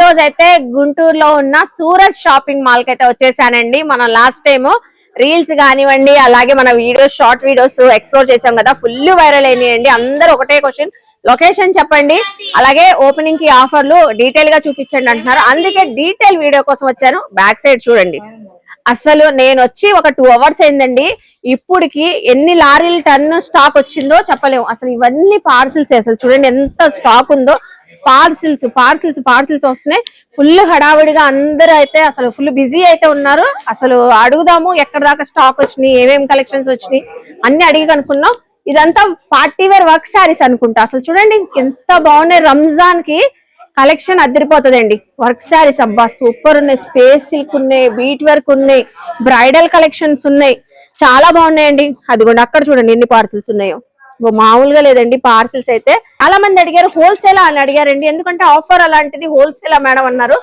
రోజు అయితే గుంటూరులో ఉన్న సూరత్ షాపింగ్ మాల్ కి అయితే వచ్చేసానండి. మనం లాస్ట్ టైం రీల్స్ కానివ్వండి, అలాగే మన వీడియోస్, షార్ట్ వీడియోస్ ఎక్స్ప్లోర్ చేసాం కదా, ఫుల్ వైరల్ అయినాయండి. అందరూ ఒకటే క్వశ్చన్, లొకేషన్ చెప్పండి, అలాగే ఓపెనింగ్ కి ఆఫర్లు డీటెయిల్ గా చూపించండి అంటున్నారు. అందుకే డీటెయిల్ వీడియో కోసం వచ్చాను. బ్యాక్ సైడ్ చూడండి, అసలు నేను వచ్చి ఒక 2 అవర్స్ అయిందండి. ఇప్పటికి ఎన్ని లారీలు టన్ స్టాక్ వచ్చిందో చెప్పలేము. అసలు ఇవన్నీ పార్సిల్స్, అసలు చూడండి ఎంత స్టాక్ ఉందో. పార్సిల్స్ పార్సిల్స్ పార్సిల్స్ వస్తున్నాయి. ఫుల్ హడావిడిగా అందరూ అయితే అసలు ఫుల్ బిజీ అయితే ఉన్నారు. అసలు అడుగుదాము ఎక్కడ దాకా స్టాక్ వచ్చినాయి, ఏమేమి కలెక్షన్స్ వచ్చినాయి అన్ని అడిగి కనుక్కున్నాం. ఇదంతా పార్టీ వేర్ వర్క్ శారీస్ అనుకుంటా. అసలు చూడండి ఎంత బాగున్నాయి. రంజాన్ కి కలెక్షన్ అదిరిపోతుందండి. వర్క్ శారీస్ అబ్బా సూపర్ ఉన్నాయి. స్పేస్ సిల్క్ ఉన్నాయి, బీట్ వర్క్ ఉన్నాయి, బ్రైడల్ కలెక్షన్స్ ఉన్నాయి, చాలా బాగున్నాయండి. అదిగోండి అక్కడ చూడండి ఎన్ని పార్సిల్స్ ఉన్నాయో. మామూలుగా లేదండి పార్సిల్స్ అయితే. చాలా మంది అడిగారు హోల్సేల్ అని అడిగారండి, ఎందుకంటే ఆఫర్ అలాంటిది హోల్సేల్ మేడం అన్నారు.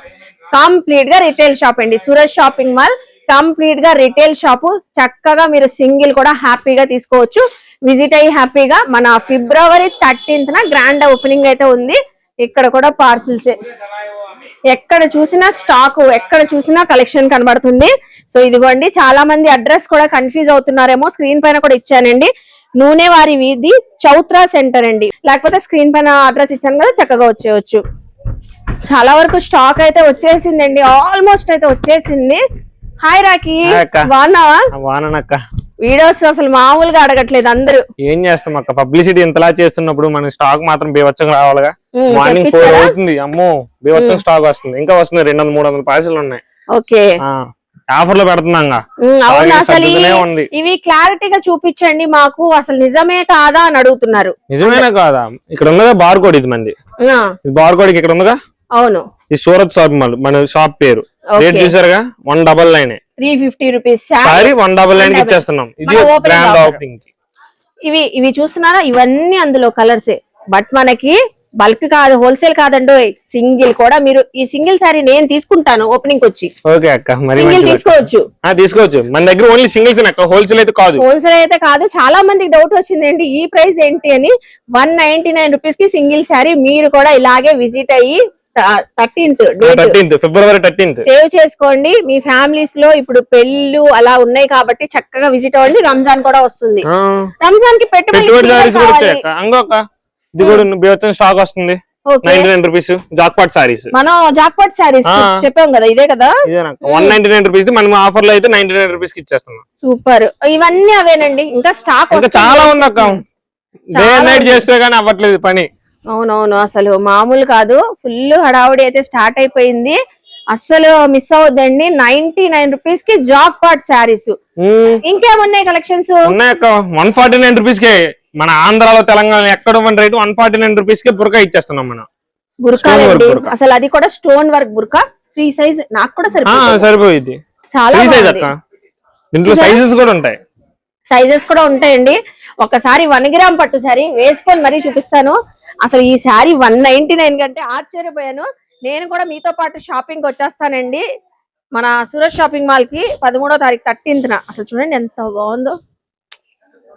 కంప్లీట్ గా రిటైల్ షాప్ అండి సూరత్ షాపింగ్ మాల్. కంప్లీట్ గా రిటైల్ షాపు. చక్కగా మీరు సింగిల్ కూడా హ్యాపీగా తీసుకోవచ్చు. విజిట్ అయ్యి హ్యాపీగా. మన ఫిబ్రవరి 13th గ్రాండ్ ఓపెనింగ్ అయితే ఉంది. ఇక్కడ కూడా పార్సిల్సే, ఎక్కడ చూసినా స్టాక్, ఎక్కడ చూసినా కలెక్షన్ కనబడుతుంది. సో ఇదిగోండి, చాలా మంది అడ్రస్ కూడా కన్ఫ్యూజ్ అవుతున్నారేమో, స్క్రీన్ పైన కూడా ఇచ్చానండి. నూనెవారి వీధి, చౌత్రా సెంటర్ అండి. లేకపోతే స్క్రీన్ పైన అడ్రస్ ఇచ్చాను కదా, చక్కగా వచ్చేయచ్చు. చాలా వరకు స్టాక్ అయితే వచ్చేసిందండి, ఆల్మోస్ట్ అయితే వచ్చేసింది. హాయ్ రాఖీ, బాగున్నావా? బాగున్నానక్క. వీడియోస్ అసలు మామూలుగా అడగట్లేదు అందరూ. ఏం చేస్తాం అక్క, పబ్లిసిటీ ఇంతలా చేస్తున్నప్పుడు మన స్టాక్ మాత్రం బీవచ్చంగా రావాలిగా. మార్నింగ్ 4 అవుతుంది, అమ్మో బీవచ్చం స్టాక్ వస్తుంది. ఇంకా వస్తుంది, 200-300 పార్సిల్ ఉన్నాయి. ఓకే, ఆఫర్ లో పెడుతున్నాం. అవును, అసలు ఇవి క్లారిటీగా చూపించండి మాకు, అసలు నిజమే కాదా అని అడుగుతున్నారు. నిజమేనా కాదా? ఇక్కడ ఉన్నదా బార్ కోడ్, ఇది మంది బార్ కోడ్ ఇక్కడ ఉందిగా. అవును, ఈ సూరత్ షాపింగ్ మాల్ మన షాప్ పేరు. రేట్ చూసారుగా, 199, 350 రూపీస్ సారీ 199 ఇచ్చేస్తున్నాం. ఇది గ్రాండ్ ఓపెనింగ్. ఇవి చూస్తున్నారా, ఇవన్నీ అందులో కలర్సే. బట్ మనకి బల్క్ కాదు, హోల్సేల్ కాదండి, సింగిల్ కూడా. మీరు ఈ సింగిల్ సారీ నేను తీసుకుంటాను ఓపెనింగ్ వచ్చి. ఓకే అక్క, సింగిల్ తీసుకోవచ్చు. తీసుకోవచ్చు. మన దగ్గర ఓన్లీ సింగిల్స్ అక్క, హోల్సేల్ అయితే కాదు. హోల్సేల్ అయితే కాదు. చాలా మందికి డౌట్ వచ్చింది ఏంటి ఈ ప్రైస్ ఏంటి అని. 199 రూపీస్ కి సింగిల్ సారీ. మీరు కూడా ఇలాగే విజిట్ అయ్యి 13th ఫిబ్రవరి 13th సేవ్ చేసుకోండి. మీ ఫ్యామిలీస్ లో ఇప్పుడు పెళ్లిళ్ళు అలా ఉన్నాయి కాబట్టి చక్కగా విజిట్ అవ్వండి. రంజాన్ కూడా వస్తుంది. రంజాన్ కి పెట్టుబడి స్టాక్ వస్తుంది. 99 రూపీస్ జాక్పాట్ సారీస్. మనం జాక్పాట్ సారీస్ చెప్పాం కదా, ఇదే కదా. 199 రూపీస్ మనం ఆఫర్ లో అయితే 99 రూపీస్ కి ఇచ్చేస్తున్నాం. సూపర్. ఇవన్నీ అవేనండి, ఇంకా స్టాక్ చాలా ఉంది అక్క. డే అండ్ నైట్ చేస్తే గానీ అవ్వట్లేదు పని. అవునవును, అసలు మామూలు కాదు. ఫుల్ హడావుడి అయితే స్టార్ట్ అయిపోయింది. అస్సలు మిస్ అవ్వద్దండి. 99 రూపీస్ కి జాక్ పాట్ శారీస్. ఇంకేమున్నాయి కలెక్షన్స్? ఉన్నాయక్క. 149 రూపీస్ కే మన ఆంధ్రాలో, తెలంగాణ ఎక్కడ ఉన్న రేటు 149 రూపీస్ కే బుర్కా ఇచ్చేస్తున్నాం మనం. బుర్కా అసలు అది కూడా స్టోన్ వర్క్ బుర్కా. ఫ్రీ సైజ్ నాకు కూడా సరిపోయింది. చాలా దీంట్లో సైజెస్ కూడా ఉంటాయి. సైజెస్ కూడా ఉంటాయండి. ఒకసారి 1 గ్రామ్ పట్టు శారీ వేసుకొని మరీ చూపిస్తాను. అసలు ఈ శారీ 199 కంటే ఆశ్చర్యపోయాను. నేను కూడా మీతో పాటు షాపింగ్ వచ్చేస్తానండి మన సూరత్ షాపింగ్ మాల్ కి 13వ తారీఖు 13th. అసలు చూడండి ఎంత బాగుందో,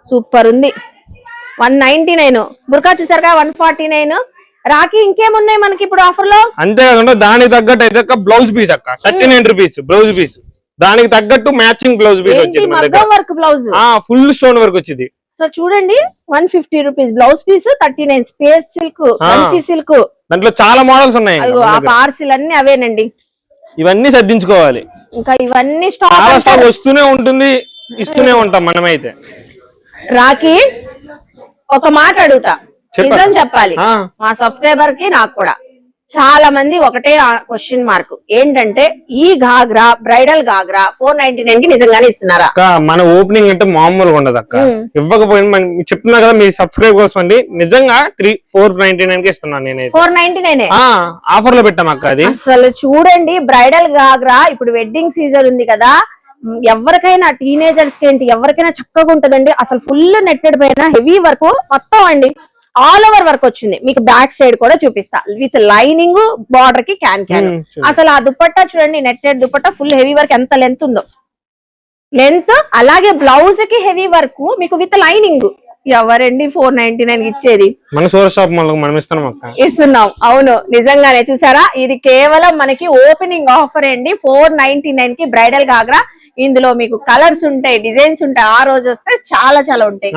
సూపర్ ఉంది. 199 బుర్కా చూసారుగా, 149. రాఖీ ఇంకేమున్నాయి మనకి ఇప్పుడు ఆఫర్ లో? అంతేకాకుండా దానికి తగ్గట్టు అయితే బ్లౌజ్ పీస్ అక్క 39 రూపీస్ బ్లౌజ్ పీస్. దానికి తగ్గట్టు మ్యాచింగ్ బ్లౌజ్ పీస్ వచ్చింది. మగ్గం work blouse, full stone work వచ్చింది. సో చూడండి 150 rupees blouse piece, 39 space silk, మంచి సిల్క్. దాంట్లో చాలా మోడల్స్ ఉన్నాయి. ఆ పార్సిల్ అన్ని అవేనండి. ఇవన్నీ సర్దించుకోవాలి. ఇంకా ఇవన్నీ స్టాక్ వస్తూనే ఉంటుంది, ఇస్తూనే ఉంటాం మనమైతే. రాఖీ ఒక మాట అడుగుతా, నిజం చెప్పాలి. మా సబ్స్క్రైబర్ కి నాకు కూడా చాలా మంది ఒకటే క్వశ్చన్ మార్క్ ఏంటంటే, ఈ గాగ్రా బ్రైడల్ గాగ్రా 499 కి నిజంగానే ఇస్తున్నారా? మన ఓపెనింగ్ అంటే మామూలుగా ఉండదు అక్క. ఇవ్వకపోయినా చెప్తున్నా కదా మీ సబ్స్క్రైబ్ కోసం అండి, నిజంగా 499 కి ఇస్తున్నాను నేనైతే. 499 ఆఫర్ లో పెట్టాం అక్క. అది అసలు చూడండి, బ్రైడల్ గాగ్రా ఇప్పుడు వెడ్డింగ్ సీజన్ ఉంది కదా, ఎవరికైనా టీనేజర్స్ కి ఏంటి ఎవరికైనా చక్కగా ఉంటదండి. అసలు ఫుల్ నెట్టెడ్ పైన హెవీ వర్క్ మొత్తం అండి, ఆల్ ఓవర్ వర్క్ వచ్చింది. మీకు బ్యాక్ సైడ్ కూడా చూపిస్తా, విత్ లైనింగ్, బార్డర్ కి క్యాన్. అసలు ఆ దుపట్టా చూడండి, netted dupatta, full heavy work. ఎంత లెంత్ ఉందో లెంత్. అలాగే బ్లౌజ్ కి హెవీ వర్క్ మీకు విత్ లైనింగ్. ఎవరండి 499 ఇచ్చేది? మన సూరత్ షాప్ వాళ్ళకి మనం ఇస్తున్నాం అక్క. ఇస్తున్నాం. అవును నిజంగానే. చూసారా, ఇది కేవలం మనకి ఓపెనింగ్ ఆఫర్ అండి. 499 కి బ్రైడల్ గాగ్రా. ఇందులో మీకు కలర్స్ ఉంటాయి, డిజైన్స్ ఉంటాయి. ఆ రోజు వస్తే చాలా చాలా ఉంటాయి.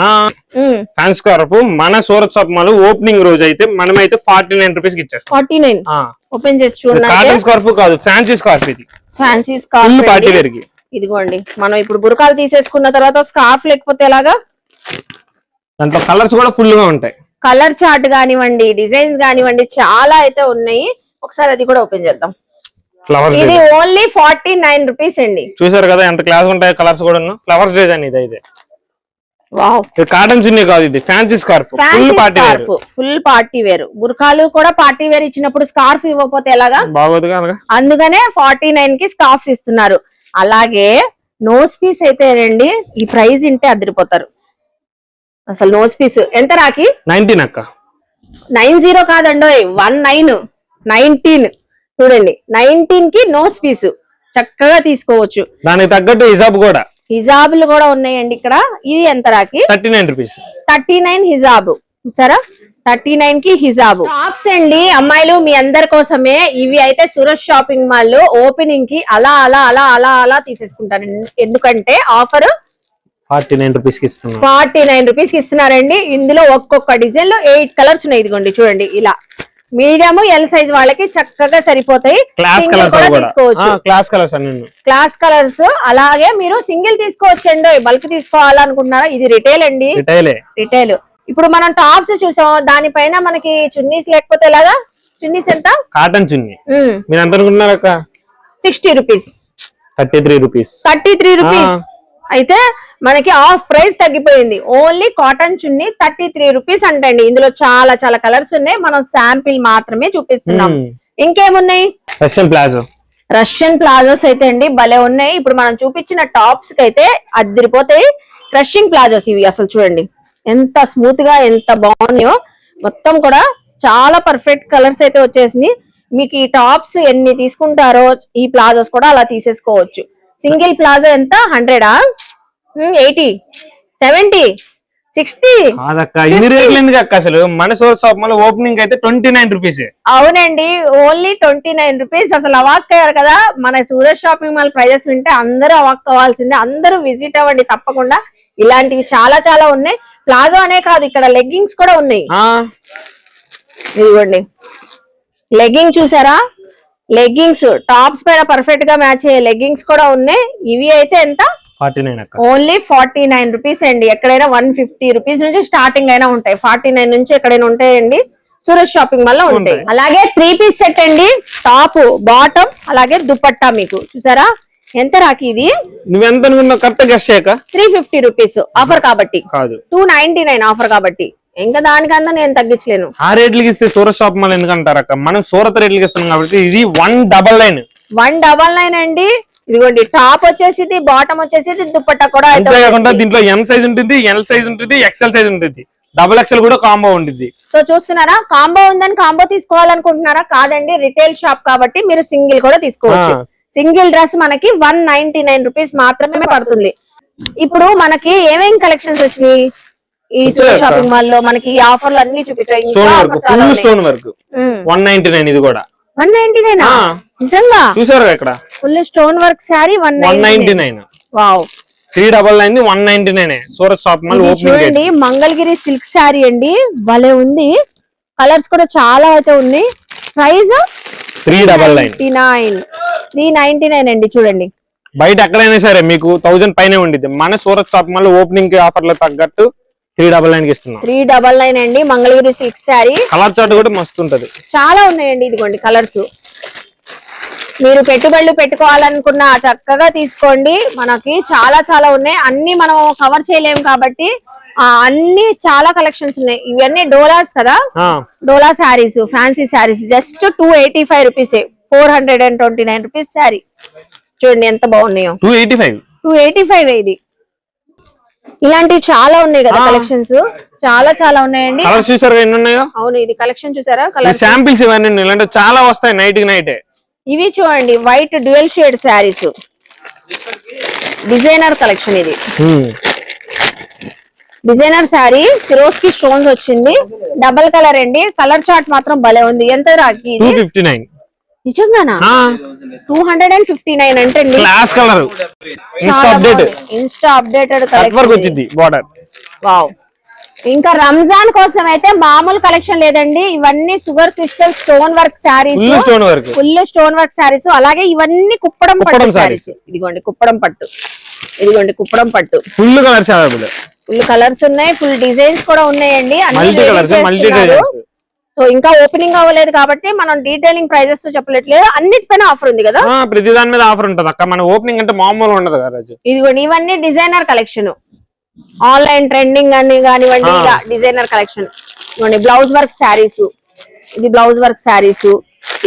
ఫ్యాన్ స్కార్ఫ్ మన సూరత్ షాప్ మాల్ ఓపెనింగ్ రోజు అయితే మనమైతే 49 రూపీస్ కి ఇచ్చేస్తాం. 49 ఓపెన్ చేసి చూడండి. కాటన్ స్కార్ఫ్ కాదు, ఫ్యాన్సీ స్కార్ఫ్. ఇది ఫ్యాన్సీ స్కార్ఫ్ పార్టీ వేర్ కి. ఇదిగోండి, మనం ఇప్పుడు బురకాలు తీసేసుకున్న తర్వాత స్కార్ఫ్ లేకపోతే ఎలాగా? దాంట్లో కలర్స్ కూడా ఫుల్ గా ఉంటాయి. కలర్ చార్ట్ కానివ్వండి, డిజైన్స్ కానివ్వండి, చాలా అయితే ఉన్నాయి. ఒకసారి అది కూడా ఓపెన్ చేద్దాం. ఇది ఓన్లీ 49 రూపీస్ అండి. చూసారు కదా ఎంత క్లాస్ ఉంటాయి కలర్స్ కూడా. ఫ్లవర్స్ డిజైన్ ఇది అయితే. వావ్, కాటన్ చున్నీ కాదు, ఇది fancy scarf. Full party wear. Full party wear. బుర్కాలు కూడా పార్టీ వేర్ ఇచ్చినప్పుడు స్కార్ఫ్ ఇవ్వకపోతే ఎలాగా? బాగోదుగా. అందుకనే 49 కి స్కార్ఫ్స్ ఇస్తున్నారు. అలాగే నోస్ పీస్ అయితే రండి, ఈ ప్రైస్ ఇంటే అదిరిపోతారు అసలు. నోస్ పీస్ ఎంత రాకి? 19 అక్క. 90 కాదండో, 19 చూడండి. 19 కి నోస్ పీస్ చక్కగా తీసుకోవచ్చు. దానికి తగ్గట్టు హిజాబ్ కూడా. హిజాబులు కూడా ఉన్నాయండి ఇక్కడ. ఇది ఎంత రాకి? 39 రూపీస్. 39 హిజాబ్. చూసారా, 39 కి హిజాబు. టాప్స్ అండి అమ్మాయిలు మీ అందరి కోసమే. ఇవి అయితే సూరత్ షాపింగ్ మాల్ లో ఓపెనింగ్ కి అలా అలా అలా అలా అలా తీసేసుకుంటారు. ఎందుకంటే ఆఫర్ 49 రూపీస్ కి ఇస్తున్నారు. 49 రూపీస్ కి ఇస్తున్నారండి. ఇందులో ఒక్కొక్క డిజైన్ లో 8 కలర్స్ ఉన్నాయి. ఇదిగోండి చూడండి, ఇలా మీడియం ఎల్ సైజ్ వాళ్ళకి చక్కగా సరిపోతాయి. Class colours. అలాగే మీరు సింగిల్ తీసుకోవచ్చు అండి. బల్క్ తీసుకోవాలనుకుంటున్నారా? ఇది రిటైల్ అండి, రిటైల్. ఇప్పుడు మనం టాప్స్ చూసాం, దానిపైన మనకి చున్నీస్ లేకపోతే ఎలాగా? చున్నీస్ ఎంత? కాటన్ చున్నీ. మీరు ఎంత అనుకుంటున్నారు అక్క? 60 రూపీస్. 33 రూపీస్. 33 రూపీస్. అయితే మనకి హాఫ్ ప్రైస్ తగ్గిపోయింది. ఓన్లీ కాటన్ చున్నీ 33 రూపీస్ అంటండి. ఇందులో చాలా చాలా కలర్స్ ఉన్నాయి. మనం శాంపిల్ మాత్రమే చూపిస్తున్నాం. ఇంకేమున్నాయి? రష్యన్ ప్లాజోస్ అయితే అండి భలే ఉన్నాయి. ఇప్పుడు మనం చూపించిన టాప్స్ కి అయితే అదిరిపోతాయి. రష్యన్ ప్లాజోస్ ఇవి అసలు చూడండి ఎంత స్మూత్ గా ఎంత బాగున్నాయో. మొత్తం కూడా చాలా పర్ఫెక్ట్ కలర్స్ అయితే వచ్చేసింది. మీకు ఈ టాప్స్ ఎన్ని తీసుకుంటారో ఈ ప్లాజోస్ కూడా అలా తీసేసుకోవచ్చు. సింగిల్ ప్లాజో ఎంత? 100, 80, 70, 60. అసలు మన సూరత్ షాప్ మాల్ ఓపెనింగ్ అయితే 29 రూపీస్. అవునండి, ఓన్లీ 29 రూపీస్. అసలు అవాక్ అయ్యారు కదా. మన సూరత్ షాపింగ్ మాల్ ప్రైజెస్ వింటే అందరూ అవాక్ అవ్వాల్సిందే. అందరూ విజిట్ అవ్వండి తప్పకుండా. ఇలాంటివి చాలా చాలా ఉన్నాయి. ప్లాజో అనే కాదు, ఇక్కడ లెగ్గింగ్స్ కూడా ఉన్నాయి. ఇదిగోండి లెగ్గింగ్ చూసారా? లెగ్గింగ్స్ టాప్స్ పైన పర్ఫెక్ట్ గా మ్యాచ్ అయ్యే లెగ్గింగ్స్ కూడా ఉన్నాయి. ఇవి అయితే ఎంత? 49 ఓన్లీ 49 రూపీస్ అండి. ఎక్కడైనా 150 రూపీస్ నుంచి స్టార్టింగ్ అయినా ఉంటాయి. 49 నుంచి ఎక్కడైనా ఉంటాయండి సూరత్ షాపింగ్ మాల్ లో ఉంటాయి. అలాగే 3 పీస్ సెట్ అండి. టాప్, బాటమ్, అలాగే దుపట్టా. మీకు చూసారా ఎంత రాకి? ఇది నువ్వెంత అనుకున్నావు? కరెక్ట్ గెస్ చేయక. 350 రూపీస్ ఆఫర్ కాబట్టి. 299 ఆఫర్ కాబట్టి. ఇంకా దానికన్నా నేను తగ్గించలేను. ఆ రేట్లకి ఇస్తే సూరత్ షాప్ మాల్ ఎందుకంటారక్క? మనం సూరత్ రేట్లకి ఇస్తున్నాం కాబట్టి ఇది 199. 199 అండి. ఇదిగోండి టాప్ వచ్చేసి, బాటమ్ వచ్చేసి, దుపట్టా కూడా. అంతేకాకుండా దీంట్లో ఎం సైజ్ ఉంటుంది, ఎల్ సైజ్ ఉంటుంది, ఎక్స్ఎల్ సైజ్ ఉంటుంది, XXL కూడా కాంబో ఉంటుంది. సో చూస్తున్నారా, కాంబో ఉందని కాంబో తీసుకోవాలనుకుంటున్నారా? కాదండి, రిటైల్ షాప్ కాబట్టి మీరు సింగిల్ కూడా తీసుకోవచ్చు. సింగిల్ డ్రెస్ మనకి 199 రూపీస్ మాత్రమే పడుతుంది. ఇప్పుడు మనకి ఏమేం కలెక్షన్స్ వచ్చినాయి ఈ సూరత్ షాపింగ్ మాల్ లో? మనకి ఆఫర్లు అన్ని చూపించాయి. Stone work 199. ఇది కూడా 199. నిజంగా చూసారు ఇక్కడ full stone work sari 199. Wow. 399 199 Surat shop mall opening. చూడండి మంగళగిరి సిల్క్ శారీ అండి, భలే ఉంది. కలర్స్ కూడా చాలా అయితే ఉన్నాయి. ప్రైస్ 399 అండి. చూడండి బయట ఎక్కడైనా సరే మీకు 1000 పైనే ఉండిద్ది. మన సూరత్ షాప్ మాల్ ఓపెనింగ్ ఆఫర్లు తగ్గట్టు 399 కి ఇస్తున్నాం. 399 అండి Mangalagiri silk sari. Colour chart కూడా మస్తు ఉంటది. చాలా ఉన్నాయండి. ఇదిగోండి కలర్స్. మీరు పెట్టుబడులు పెట్టుకోవాలనుకున్నా చక్కగా తీసుకోండి. మనకి చాలా చాలా ఉన్నాయి. అన్ని మనం కవర్ చేయలేము కాబట్టి అన్ని చాలా కలెక్షన్స్ ఉన్నాయి. ఇవన్నీ డోలాస్ కదా, డోలా saris, fancy saris. Just 285 rupees, 429 rupees sari. చూడండి ఎంత బాగున్నాయో. 285 ఇది. ఇలాంటివి చాలా ఉన్నాయి కదా కలెక్షన్స్, చాలా చాలా ఉన్నాయండి. అవును, ఇది కలెక్షన్ చూసారా? కలర్ శాంపిల్స్ ఇవన్నీ ఇలాంటి చాలా వస్తాయి నైట్ కి నైట్. ఇవి చూడండి white dual shade saris, designer collection ఇది. డిజైనర్ శారీ ఫిరోజ్ కి స్టోన్స్ వచ్చింది, డబల్ కలర్ అండి. కలర్ చార్ట్ మాత్రం భలే ఉంది. ఎంత రాకి ఇది? 259. నిజంగానా? 259 అంటే class colour, Insta updated cut work వచ్చింది బార్డర్. వావ్. ఇంకా రంజాన్ కోసం అయితే మామూలు కలెక్షన్ లేదండి. ఇవన్నీ sugar crystal stone work saris, full stone work saris. అలాగే ఇవన్నీ కుప్పడం పట్టు శారీస్. ఇదిగోండి కుప్పడం పట్టు, ఇదిగోండి కుప్పడం పట్టు. Full colours available, full colours ఉన్నాయి, ఫుల్ డిజైన్స్ కూడా ఉన్నాయండి. సో ఇంకా ఓపెనింగ్ అవ్వలేదు కాబట్టి మనం డీటెయిలింగ్ ప్రైజెస్ తో చెప్పట్లేదు. అన్నిటిపైన ఆఫర్ ఉంది కదా? ప్రతి దాని మీద ఆఫర్ ఉంటుంది అక్క. మన ఓపెనింగ్ అంటే మామూలు ఉండదు కదా. ఇదిగోండి ఇవన్నీ డిజైనర్ కలెక్షన్, ఆన్లైన్ ట్రెండింగ్ అని కానివ్వండి, డిజైనర్ కలెక్షన్. ఇదిగోండి బ్లౌజ్ వర్క్ శారీస్, ఇది బ్లౌజ్ వర్క్ శారీస్.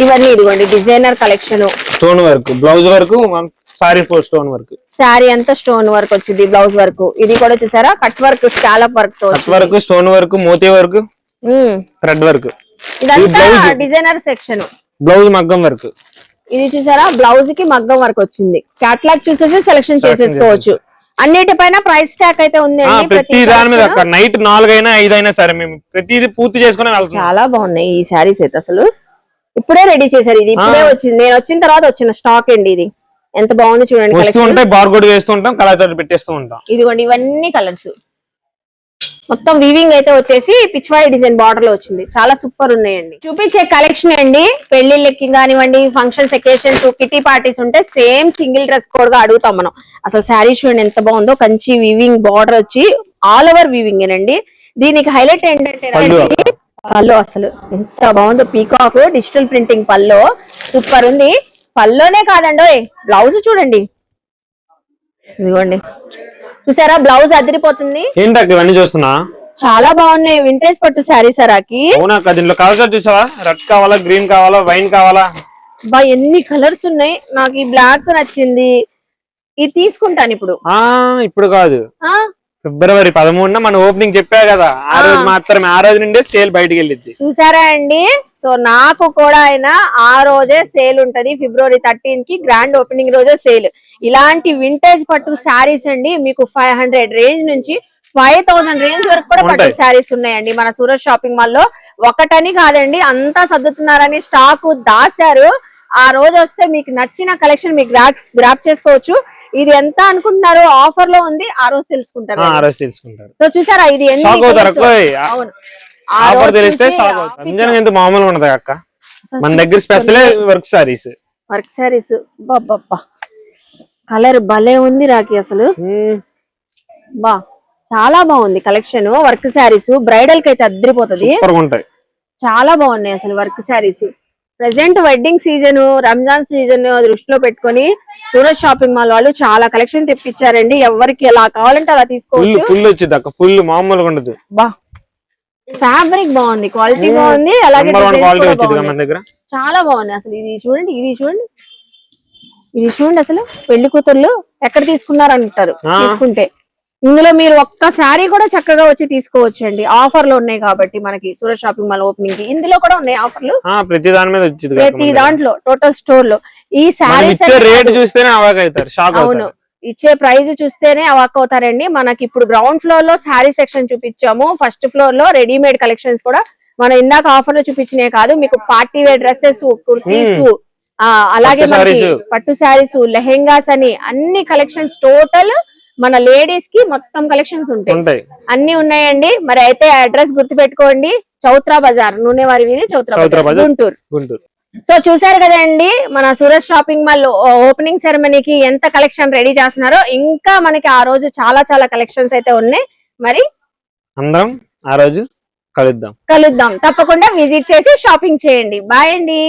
ఇవన్నీ ఇదిగోండి designer collection, stone work, blouse work, sari for stone work. Sari అంతా స్టోన్ వర్క్ వచ్చింది, బ్లౌజ్ వర్క్. ఇది కూడా చూసారా కట్ వర్క్, స్కాలప్ వర్క్ తో, కట్ వర్క్, స్టోన్ వర్క్, మోతీ వర్క్, థ్రెడ్ వర్క్. ఇదంతా డిజైనర్ సెక్షన్. బ్లౌజ్ మగ్గం వర్క్. ఇది చూసారా బ్లౌజ్ కి మగ్గం వర్క్ వచ్చింది. క్యాటలాగ్ చూసేసి సెలెక్షన్ చేసేసుకోవచ్చు. అన్నిటిపైన ప్రైస్ ట్యాగ్ అయితే ఉంది. ప్రతి దాని మీద నైట్ 4 అయినా 5 అయినా సరే మేము ప్రతిదీ పూర్తి చేసుకుని వెళ్తాం. చాలా బాగున్నాయి ఈ శారీస్ అయితే. అసలు ఇప్పుడే రెడీ చేశారు, ఇది ఇప్పుడే వచ్చింది. నేను వచ్చిన తర్వాత వచ్చిన స్టాక్ అండి ఇది. ఎంత బాగుంది చూడండి. బార్ కోడ్ వేస్తూ ఉంటాం, కలర్ పెట్టేస్తూ ఉంటాం. ఇదిగోండి ఇవన్నీ కలర్స్. మొత్తం వీవింగ్ అయితే వచ్చేసి పిచ్వాయి డిజైన్ బార్డర్ లో వచ్చింది. చాలా సూపర్ ఉన్నాయండి. చూపించే కలెక్షన్ అండి పెళ్లిళ్ళకి కానివ్వండి, ఫంక్షన్స్, ఎకేషన్స్, కిటీ పార్టీస్ ఉంటే సేమ్ సింగిల్ డ్రెస్ కోడ్ గా అడుగుతాం మనం. అసలు శారీ చూడండి ఎంత బాగుందో. కంచి వీవింగ్ బార్డర్ వచ్చి ఆల్ ఓవర్ వీవింగ్ ఏనండి. దీనికి హైలైట్ ఏంటంటే పల్లో అసలు ఎంత బాగుందో. పీకాక్ డిజిటల్ ప్రింటింగ్ పల్లో సూపర్ ఉంది. పల్లోనే కాదండి బ్లౌజ్ చూడండి. ఇదిగోండి చూసారా బ్లౌజ్ అదిరిపోతుంది. ఏంటక్క ఇవన్నీ చూస్తున్నా? చాలా బాగున్నాయి వింటేజ్ పట్టు శారీస్ అరాకి. దీంట్లో కలర్ చూసావా? రెడ్ కావాలా, గ్రీన్ కావాలా, వైన్ కావాలా? బా ఎన్ని కలర్స్ ఉన్నాయి. నాకు ఈ బ్లాక్ నచ్చింది, ఇది తీసుకుంటాను ఇప్పుడు. ఇప్పుడు కాదు, ఫిబ్రవరి 13న మన ఓపెనింగ్ చెప్పా కదా, ఆ రోజు మాత్రమే. ఆ రోజు నుండే సేల్ బయటికి వెళ్ళింది. చూసారా అండి? సో నాకు కూడా అయినా ఆ రోజే సేల్ ఉంటది. ఫిబ్రవరి 13 కి గ్రాండ్ ఓపెనింగ్ రోజే సేల్. ఇలాంటి వింటేజ్ పట్టు శారీస్ అండి మీకు 500 రేంజ్ నుంచి 5000 రేంజ్ వరకు కూడా పట్టు శారీస్ ఉన్నాయండి మన సూరత్ షాపింగ్ మాల్ లో. ఒకటని కాదండి, అంతా సర్దుతున్నారని స్టాక్ దాచారు. ఆ రోజు వస్తే మీకు నచ్చిన కలెక్షన్ మీకు గ్రాప్ చేసుకోవచ్చు. ఇది ఎంత అనుకుంటున్నారు? ఆఫర్ లో ఉంది, ఆ రోజు తెలుసుకుంటారు. సో చూసారా ఇది మామూలుగా ఉంటది అక్క. మన దగ్గర special work saris. Work saris colour భలే ఉంది రాకి అసలు. బా చాలా బాగుంది కలెక్షన్. వర్క్ శారీస్ బ్రైడల్ కి అయితే అద్దరిపోతుంది. చాలా బాగున్నాయి అసలు work saris. Present wedding season, Ramzan season దృష్టిలో పెట్టుకొని సూరత్ షాపింగ్ మాల్ వాళ్ళు చాలా కలెక్షన్ తెప్పించారండి. ఎవరికి ఎలా కావాలంటే అలా తీసుకోవచ్చు. ఫుల్ మామూలుగా ఉండదు. బా ఫ్యాబ్రిక్ బాగుంది, క్వాలిటీ బాగుంది, అలాగే చాలా బాగుంది అసలు. ఇది చూడండి, ఇది చూడండి, ఇది చూడండి. అసలు పెళ్లి కూతుర్లు ఎక్కడ తీసుకున్నారు అంటారు తీసుకుంటే. ఇందులో మీరు ఒక్కసారి కూడా చక్కగా వచ్చి తీసుకోవచ్చు అండి. ఆఫర్లు ఉన్నాయి కాబట్టి మనకి సూరత్ షాపింగ్ మాల్ ఓపెనింగ్ కి ఇందులో కూడా ఉన్నాయి ఆఫర్లు. ప్రతి దాని మీద వచ్చింది, ప్రతి దాంట్లో టోటల్ స్టోర్ లో. ఈ శారీస్ రేట్ చూస్తేనే అవాక్ అవుతారు, షాక్ అవుతారు. అవును, ఇచ్చే ప్రైస్ చూస్తేనే అవాక్ అవుతారండి. మనకి ఇప్పుడు గ్రౌండ్ ఫ్లోర్ లో శారీ సెక్షన్ చూపించాము, ఫస్ట్ ఫ్లోర్ లో రెడీమేడ్ కలెక్షన్స్ కూడా మనం ఇందాక ఆఫర్ లో చూపించినే కాదు, మీకు పార్టీ వేర్ డ్రెస్సెస్, కుర్తీస్, అలాగే మనకి పట్టు శారీస్, లెహెంగాస్ అని అన్ని కలెక్షన్స్ టోటల్ మన లేడీస్ కి మొత్తం కలెక్షన్స్ ఉంటాయి, అన్ని ఉన్నాయండి. మరి అయితే అడ్రస్ గుర్తు పెట్టుకోండి, చౌత్రా బజార్, నూనెవారి వీధి, చౌత్రా బజార్, గుంటూరు. సో చూసారు కదండి మన సూరత్ షాపింగ్ మాల్ ఓపెనింగ్ సెరమనీకి ఎంత కలెక్షన్ రెడీ చేస్తున్నారో. ఇంకా మనకి ఆ రోజు చాలా చాలా కలెక్షన్స్ అయితే ఉన్నాయి. మరి అందరం ఆ రోజు కలుద్దాం. తప్పకుండా విజిట్ చేసి షాపింగ్ చేయండి. బాయ్ అండి.